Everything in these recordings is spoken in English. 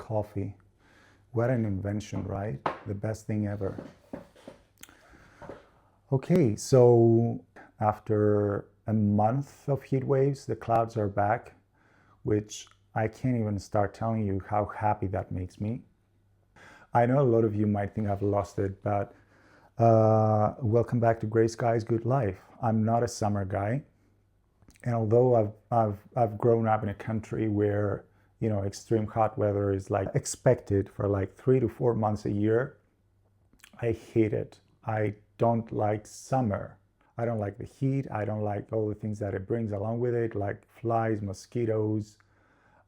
coffee. What an invention, right? The best thing ever. Okay, so after a month of heat waves, the clouds are back, which I can't even start telling you how happy that makes me. I know a lot of you might think I've lost it, but welcome back to Gray Skies, Good Life. I'm not a summer guy, and although I've grown up in a country where extreme hot weather is like expected for like 3 to 4 months a year, I hate it. I don't like summer. I don't like the heat. I don't like all the things that it brings along with it, like flies, mosquitoes.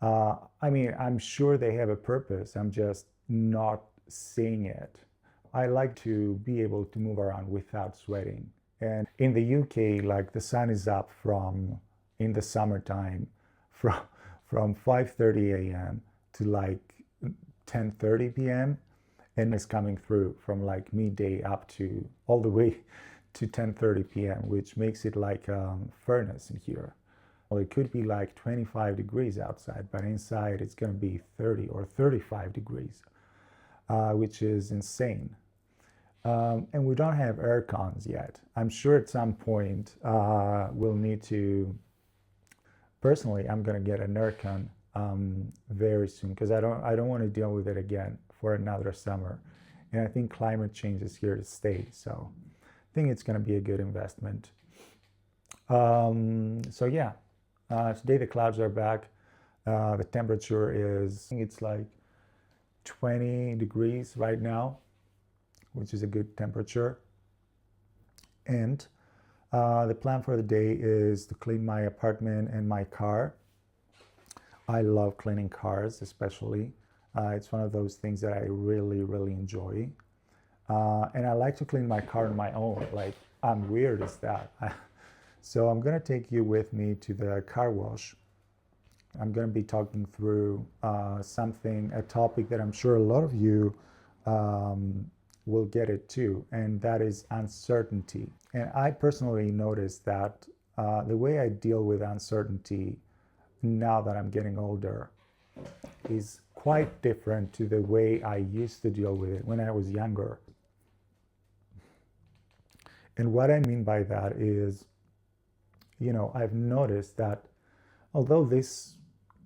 I mean, I'm sure they have a purpose. I'm just not seeing it. I like to be able to move around without sweating. And in the UK, like the sun is up in the summertime, from 5:30 a.m. to like 10:30 p.m. and it's coming through from like midday up to all the way to 10:30 p.m., which makes it like a furnace in here. Well, it could be like 25 degrees outside, but inside it's going to be 30 or 35 degrees, which is insane. And we don't have air cons yet. I'm sure at some point we'll need to. Personally, I'm going to get an air con very soon because I don't want to deal with it again for another summer. And I think climate change is here to stay. So I think it's going to be a good investment. So yeah, today the clouds are back. The temperature is, I think it's like 20 degrees right now, which is a good temperature. And the plan for the day is to clean my apartment and my car. I love cleaning cars, especially. It's one of those things that I really, really enjoy. And I like to clean my car on my own. Like, I'm weird as that. So I'm going to take you with me to the car wash. I'm going to be talking through a topic that I'm sure a lot of you will get it too, and that is uncertainty. And I personally noticed that the way I deal with uncertainty now that I'm getting older is quite different to the way I used to deal with it when I was younger. And what I mean by that is, I've noticed that although this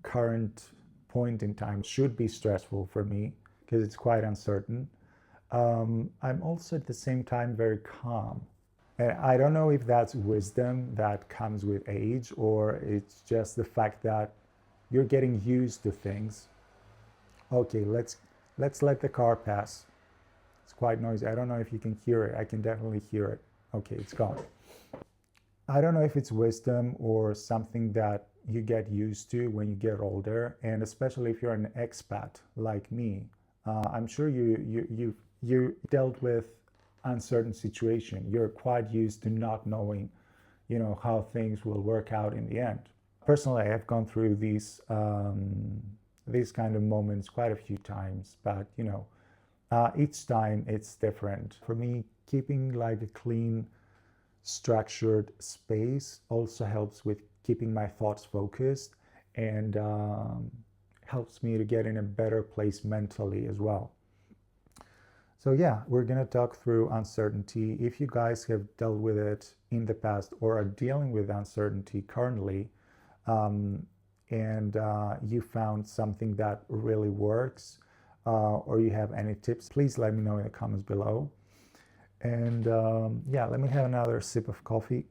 current point in time should be stressful for me because it's quite uncertain, I'm also at the same time very calm. And I don't know if that's wisdom that comes with age or it's just the fact that you're getting used to things. Okay, let's let the car pass. It's quite noisy. I don't know if you can hear it. I can definitely hear it. Okay, it's gone. I don't know if it's wisdom or something that you get used to when you get older, and especially if you're an expat like me. I'm sure you dealt with uncertain situation. You're quite used to not knowing, how things will work out in the end. Personally, I have gone through these kind of moments quite a few times, but each time it's different. For me, keeping like a clean, structured space also helps with keeping my thoughts focused and helps me to get in a better place mentally as well. So yeah, we're going to talk through uncertainty. If you guys have dealt with it in the past or are dealing with uncertainty currently, and you found something that really works, or you have any tips, please let me know in the comments below. And yeah, let me have another sip of coffee.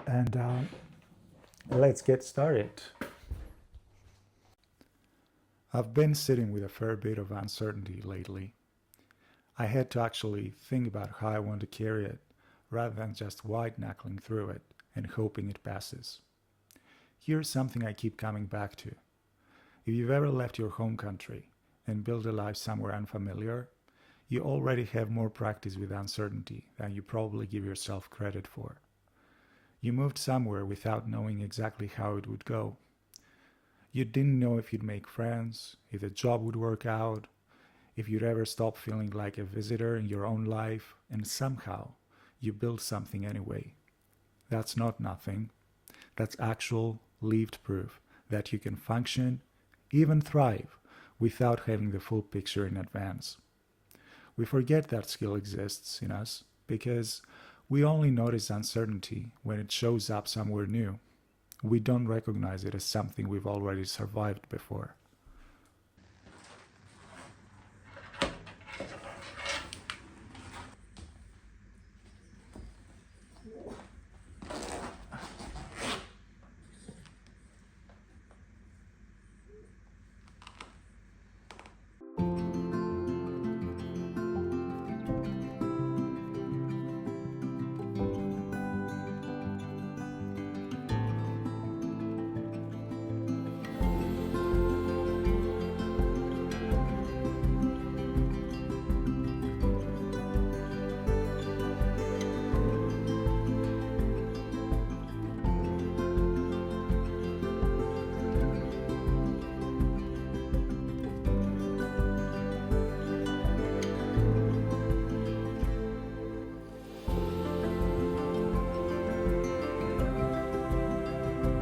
And let's get started. I've been sitting with a fair bit of uncertainty lately. I had to actually think about how I want to carry it, rather than just white-knuckling through it and hoping it passes. Here's something I keep coming back to. If you've ever left your home country and built a life somewhere unfamiliar, you already have more practice with uncertainty than you probably give yourself credit for. You moved somewhere without knowing exactly how it would go. You didn't know if you'd make friends, if the job would work out, if you'd ever stop feeling like a visitor in your own life, and somehow you built something anyway. That's not nothing. That's actual lived proof that you can function even thrive, without having the full picture in advance. We forget that skill exists in us because we only notice uncertainty when it shows up somewhere new. We don't recognize it as something we've already survived before.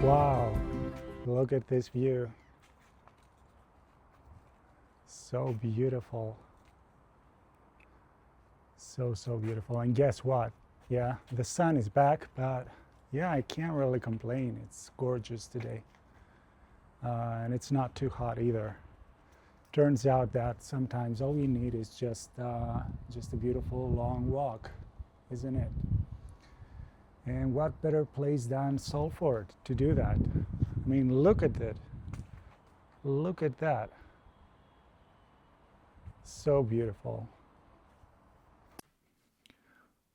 Wow, look at this view. So beautiful. So beautiful. And guess what? Yeah, the sun is back, but yeah, I can't really complain. It's gorgeous today. And it's not too hot either. Turns out that sometimes all you need is just a beautiful long walk, isn't it? And what better place than Salford to do that? I mean, look at it. Look at that. So beautiful.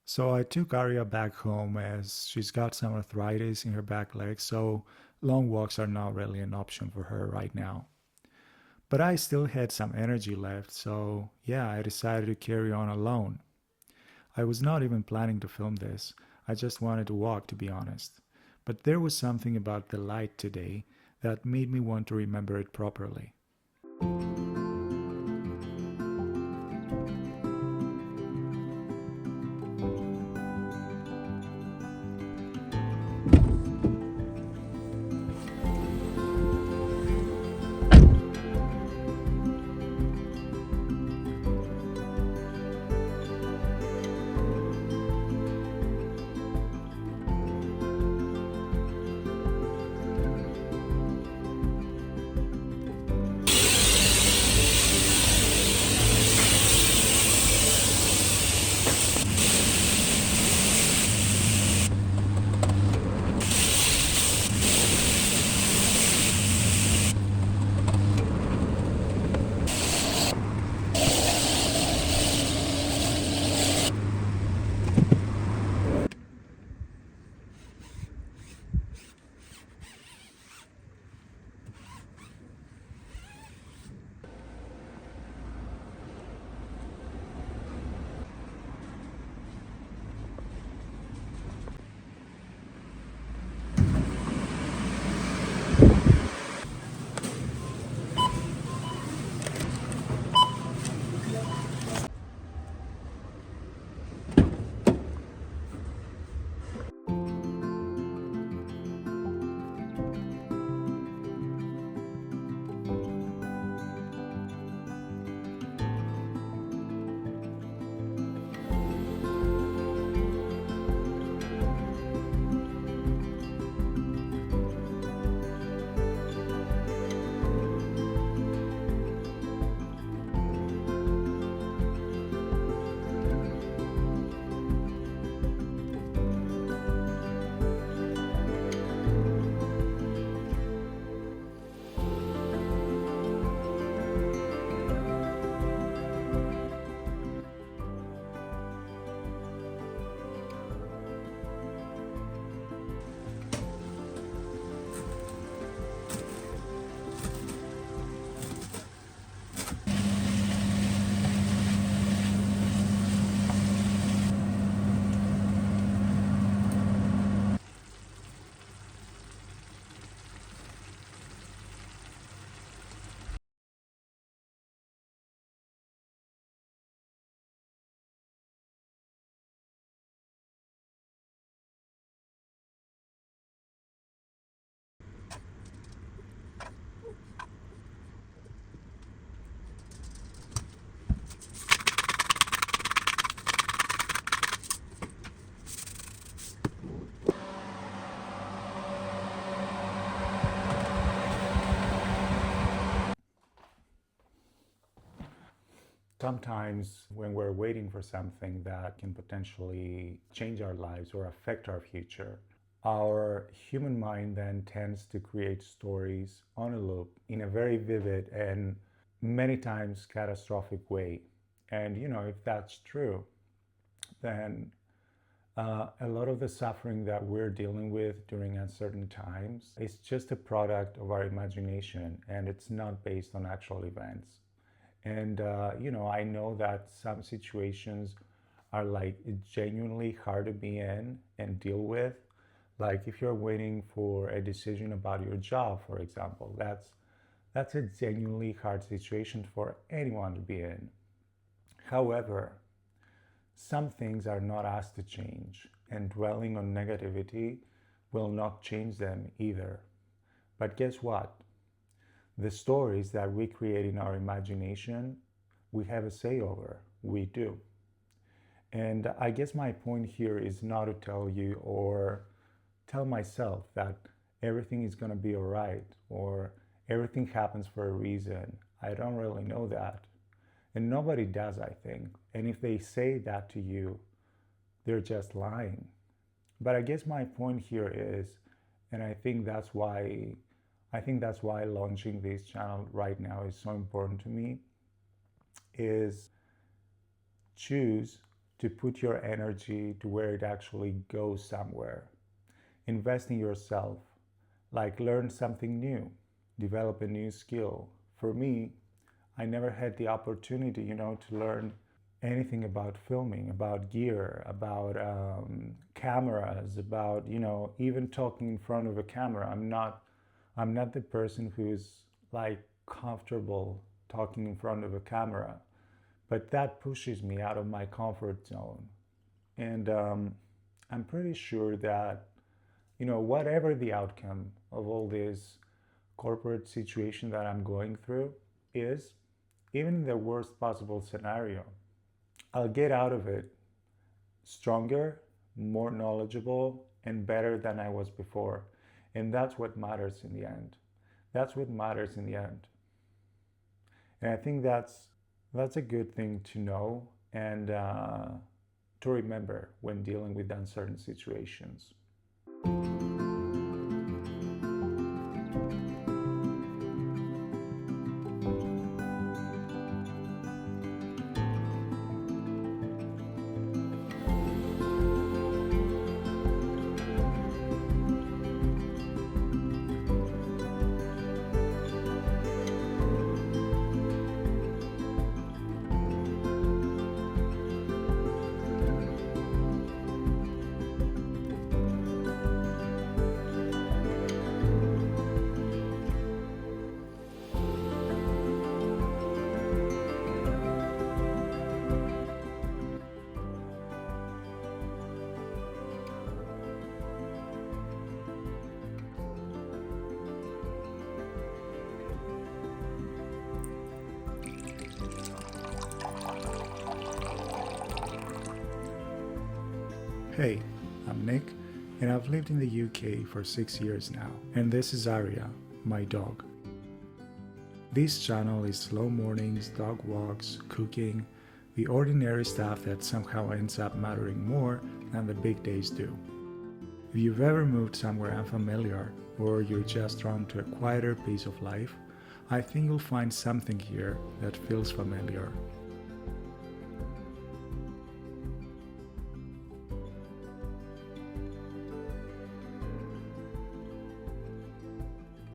So I took Aria back home as she's got some arthritis in her back leg, so long walks are not really an option for her right now. But I still had some energy left, so yeah, I decided to carry on alone. I was not even planning to film this. I just wanted to walk, to be honest. But there was something about the light today that made me want to remember it properly. sometimes when we're waiting for something that can potentially change our lives or affect our future, our human mind then tends to create stories on a loop in a very vivid and many times catastrophic way. And if that's true, then a lot of the suffering that we're dealing with during uncertain times is just a product of our imagination, and it's not based on actual events. And I know that some situations are like genuinely hard to be in and deal with. Like if you're waiting for a decision about your job, for example, that's a genuinely hard situation for anyone to be in. However, some things are not asked to change, and dwelling on negativity will not change them either. But guess what? The stories that we create in our imagination, we have a say over. We do. And I guess my point here is not to tell you or tell myself that everything is going to be all right or everything happens for a reason. I don't really know that. And nobody does, I think. And if they say that to you, they're just lying. But I guess my point here is, and I think that's why launching this channel right now is so important to me, is choose to put your energy to where it actually goes somewhere. Invest in yourself, like learn something new, develop a new skill. For me, I never had the opportunity, to learn anything about filming, about gear, about cameras, about, even talking in front of a camera. I'm not the person who's like comfortable talking in front of a camera, but that pushes me out of my comfort zone. And I'm pretty sure that, whatever the outcome of all this corporate situation that I'm going through is, even in the worst possible scenario, I'll get out of it stronger, more knowledgeable, and better than I was before. And that's what matters in the end. That's what matters in the end. And I think that's a good thing to know and to remember when dealing with uncertain situations. Hey, I'm Nick, and I've lived in the UK for 6 years now, and this is Aria, my dog. This channel is slow mornings, dog walks, cooking, the ordinary stuff that somehow ends up mattering more than the big days do. If you've ever moved somewhere unfamiliar, or you're just drawn to a quieter pace of life, I think you'll find something here that feels familiar.